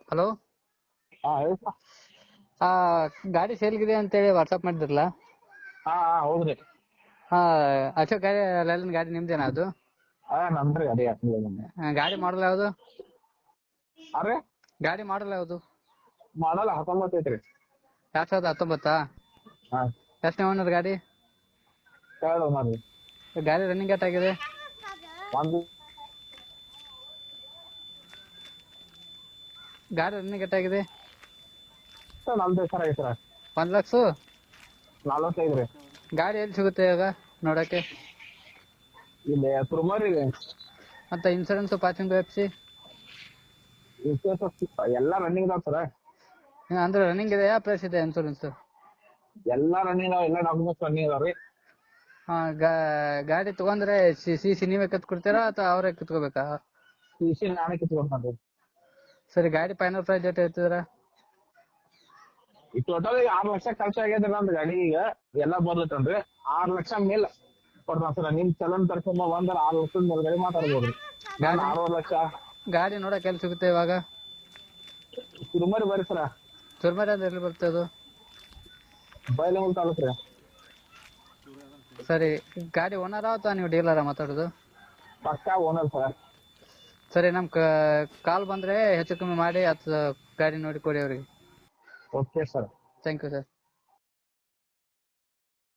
Hello. ಹಾ ಹೇಳಿ sir. ಆ ಗಾಡಿ ಸೇಲ್ಗಿದೆ ಅಂತೇಳಿ ವಾಟ್ಸಪ್ ಮಾಡಿದ್ರಲ್ಲ. ಹಾ ಹೌದ್ರಿ. ಅಶೋಕ್ ಗಾಡಿ ಲೈಲನ್ ಗಾಡಿ ನಿಮ್ದೇನಾ ಅದು? ನಮ್ದ್ರಿ ಅದೇ ಗಾಡಿ ಮಾಡಲ್ ಯಾವುದು? ಅರೆ ಗಾಡಿ ಮಾಡಲ್ ಯಾವುದು? ಮಾಡಲ್ಲ 19 ಐತ್ರಿ. 2019. ಹಾ ಎಷ್ಟನೇ ಓನರ್ ಗಾಡಿ? ಕೇಳೋ ಮಾಡ್ರಿ. ಗಾಡಿ ರನ್ನಿಂಗ್ ಎಷ್ಟಾಗಿದೆ? ಒಂದು ಗಾಡಿ ರನ್ನಿಂಗ್ ಎಷ್ಟಾಗಿದೆ? ನಮ್ದು ಸರ್ ಐತೆ ಸರ್. 1,00,000? 45 ರೀ. ಗಾಡಿ ಎಲ್ಲಿ ಸಿಗುತ್ತೆ ಇವಾಗ ನೋಡಕ್ಕೆ? ಇಲ್ಲಿ ತುರ್ಮರಿ ಮತ್ತೆ ಇನ್ಸೂರೆನ್ಸ್ ಪಾಸಿಂಗ್ ಎಫ್ಸಿ ಎಲ್ಲ ರನ್ನಿಂಗ್ ಇದಾವ ಸರ್. ಅಂದ್ರೆ ರನ್ನಿಂಗ್ ಇದೆಯಾ ಪ್ಲಸ್ ಇದೆ ಇನ್ಸೂರೆನ್ಸ್? ಎಲ್ಲ ರನ್ನಿಂಗ್ ಇದಾವ, ಎಲ್ಲ ಡಾಕ್ಯುಮೆಂಟ್ಸ್ ರನ್ನಿಂಗ್ ಇದಾವ್ರಿ. ಗಾಡಿ ತಗೊಂಡ್ರೆ ಸಿ ನೀವೇ ಕಿತ್ಕೊಡ್ತೀರಾ ಅಥವಾ ಅವರೇ ಕಿತ್ಕೋಬೇಕಾ? CC ನಾನೇ ಕಿತ್ಕೊಡ್ತಾನ್ರಿ. ಸರಿ, ಗಾಡಿ ಫೈನಲ್ ಪ್ರೈಸ್ ಎಷ್ಟು ಹೇಳ್ತಿದ್ದೀರಾ? ಈ ಟೋಟಲ್ 6 ಲಕ್ಷ ಖರ್ಚು ಆಗೈತ್ರಿ ನಮ್ದು ಗಾಡಿ. ಈಗ ಎಲ್ಲ ಬರ್ಲತ್ತನ್ರಿ 6 ಲಕ್ಷ ಮೇಲೆ ಕೊಡ್ತಾನ ಸರ್. ನಿಮ್ ಚಲನ್ ಕರ್ಕೊಂಡ್ ಬಂದ್ರೆ 6 ಲಕ್ಷದ ಮೇಲ್ಗಡೆ ಮಾತಾಡ್ಬೋದ್ರಿ. ನಾನು 6 ಲಕ್ಷ. ಗಾಡಿ ನೋಡಕ್ಕೆ ಎಲ್ಲಿ ಸಿಗುತ್ತೆ ಇವಾಗ? ತಿರುಮರಿ ಬರ್ರಿ ಸರ. ತುರ್ಮರಿ ಅಂದ್ರೆ ಎಲ್ಲಿ ಬರುತ್ತೆ ಅದು? ಬೈಲಹೊಂಗಲ ತಾಲೂಕು ರೀ. ಸರಿ, ಗಾಡಿ ಓನರಾ ಅಥವಾ ನೀವು ಡೀಲರಾ ಮಾತಾಡೋದು? ಪಕ್ಕಾ ಓನರ್ ಸರ್. ಸರಿ, ನಮ್ ಕಾಲ್ ಬಂದ್ರೆ ಹೆಚ್ಚು ಕಮ್ಮಿ ಮಾಡಿ ಗಾಡಿ ನೋಡಿ ಕೊಡಿ ಅವ್ರಿಗೆ. Okay sir. Thank you sir.